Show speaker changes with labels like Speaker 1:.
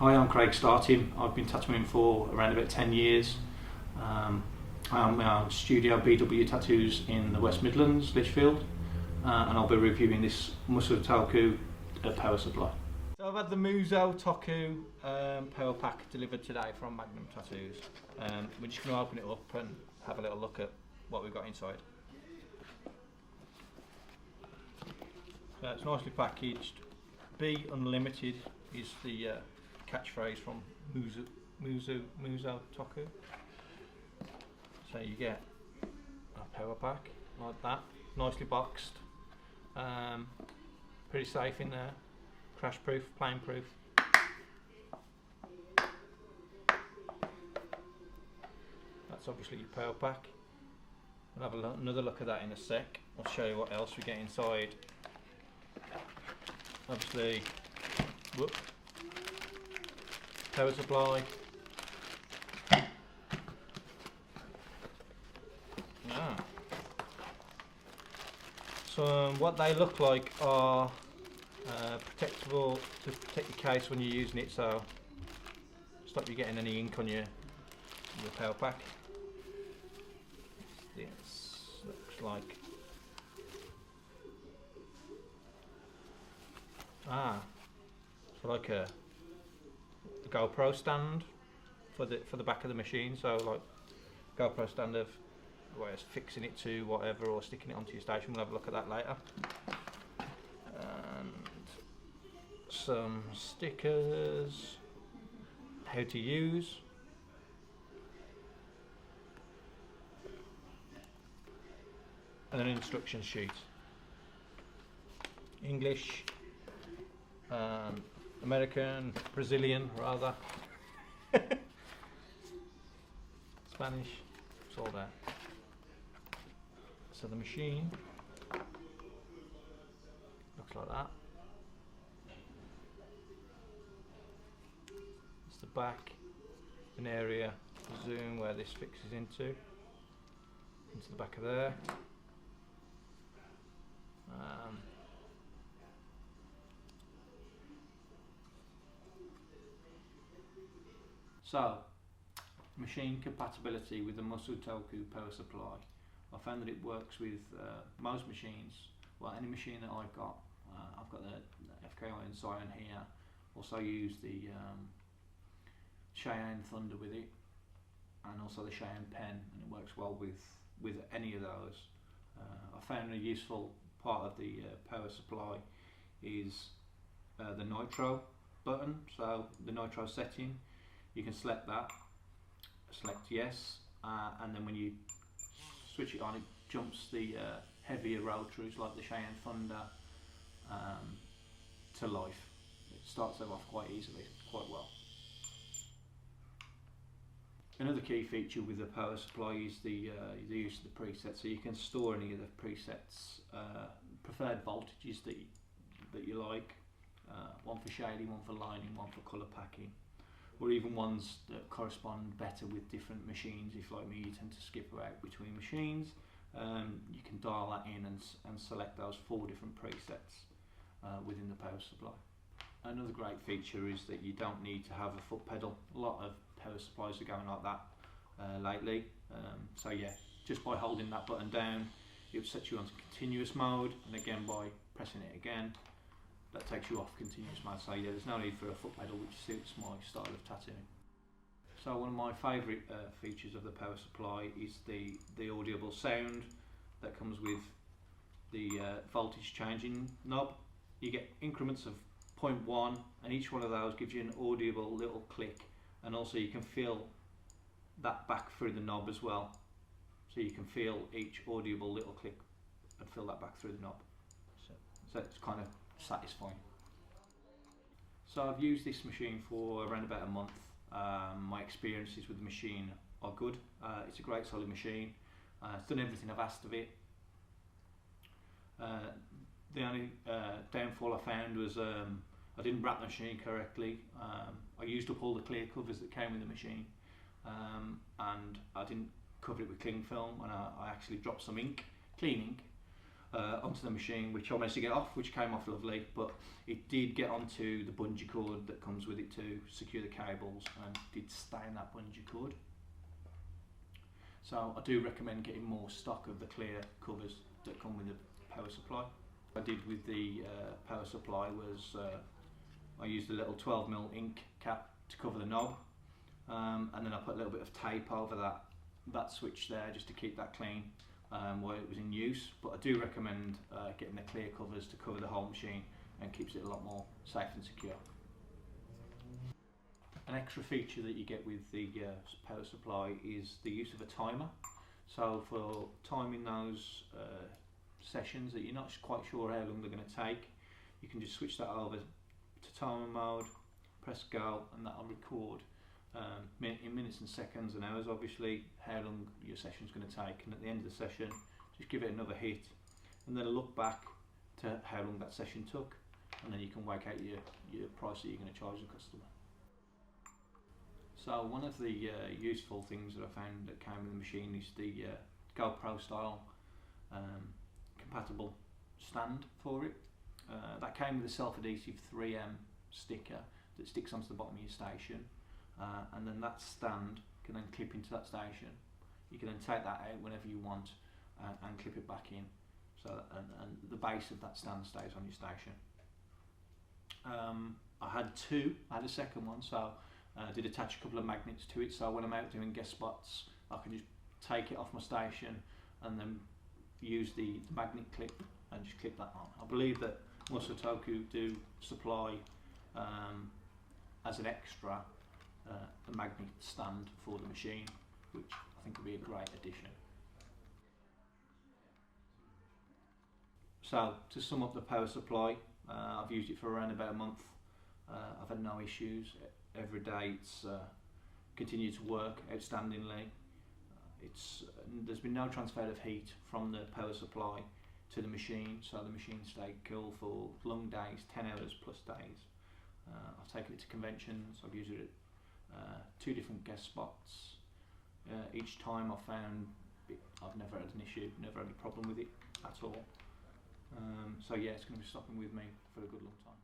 Speaker 1: Hi, I'm Craig Startin. I've been tattooing for around about 10 years. I'm at Studio BW Tattoos in the West Midlands, Lichfield, and I'll be reviewing this Musotoku power supply. So I've had the Musotoku power pack delivered today from Magnum Tattoos. We're just going to open it up and have a little look at what we've got inside. So it's nicely packaged. Be Unlimited is the catchphrase from Musotoku. So you get a power pack like that, nicely boxed, pretty safe in there, crash proof, plane proof. That's obviously your power pack. We'll have another look at that in a sec. I'll show you what else we get inside. Obviously, power supply. So what they look like are protectable to protect your case when you're using it, so stop you getting any ink on your power pack. This looks like so like a GoPro stand for the back of the machine. So like GoPro stand of where it's fixing it to whatever or sticking it onto your station. We'll have a look at that later. And some stickers, how to use, and an instruction sheet. English, American, Brazilian rather, Spanish, it's all there. So the machine looks like that. It's the back, an area to zoom where this fixes into the back of there. So, machine compatibility with the Musotoku power supply. I found that it works with most machines. Well, any machine that I've got the FKI and Scion here. Also use the Cheyenne Thunder with it, and also the Cheyenne pen, and it works well with any of those. I found a useful part of the power supply is the nitro button. So the nitro setting, you can select that, select yes, and then when you switch it on, it jumps the heavier rotaries like the Cheyenne Thunder to life. It starts them off quite easily, quite well. Another key feature with the power supply is the use of the presets. So you can store any of the presets, preferred voltages that you like, one for shading, one for lining, one for colour packing, or even ones that correspond better with different machines. If, like me, you tend to skip about between machines, you can dial that in and select those 4 different presets within the power supply. Another great feature is that you don't need to have a foot pedal. A lot of power supplies are going like that lately. So yeah, just by holding that button down, it will set you onto continuous mode, and again by pressing it again, that takes you off continuous mode. So yeah, there's no need for a foot pedal, which suits my style of tattooing. So one of my favourite features of the power supply is the audible sound that comes with the voltage changing knob. You get increments of 0.1, and each one of those gives you an audible little click, and also you can feel that back through the knob as well. So you can feel each audible little click and feel that back through the knob. So it's kind of satisfying. So I've used this machine for around about a month. My experiences with the machine are good. It's a great solid machine. It's done everything I've asked of it. The only downfall I found was I didn't wrap the machine correctly. I used up all the clear covers that came with the machine, and I didn't cover it with cling film, and I actually dropped some ink, clean ink, onto the machine, which I managed to get off, which came off lovely, but it did get onto the bungee cord that comes with it to secure the cables, and did stain that bungee cord. So I do recommend getting more stock of the clear covers that come with the power supply. What I did with the power supply was I used a little 12mm ink cap to cover the knob, and then I put a little bit of tape over that switch there just to keep that clean while it was in use. But I do recommend getting the clear covers to cover the whole machine, and keeps it a lot more safe and secure. An extra feature that you get with the power supply is the use of a timer. So for timing those sessions that you're not quite sure how long they're going to take, you can just switch that over to timer mode, press go, and that'll record in minutes and seconds and hours, obviously, how long your session's going to take. And at the end of the session, just give it another hit, and then look back to how long that session took, and then you can work out your price that you're going to charge the customer. So one of the useful things that I found that came with the machine is the GoPro style compatible stand for it. That came with a self-adhesive 3M sticker that sticks onto the bottom of your station, and then that stand can then clip into that station. You can then take that out whenever you want and clip it back in, so that, and the base of that stand stays on your station. I had a second one, so I did attach a couple of magnets to it, so when I'm out doing guest spots I can just take it off my station and then use the magnet clip and just clip that on. I believe that Musotoku do supply as an extra a magnet stand for the machine, which I think would be a great addition. So to sum up the power supply, I've used it for around about a month. I've had no issues. Every day it's continued to work outstandingly. There's been no transfer of heat from the power supply to the machine, so the machine stayed cool for long days, 10 hours plus days. I've taken it to conventions. I've used it at 2 different guest spots. Each time I've never had an issue, never had a problem with it at all. So yeah, it's going to be stopping with me for a good long time.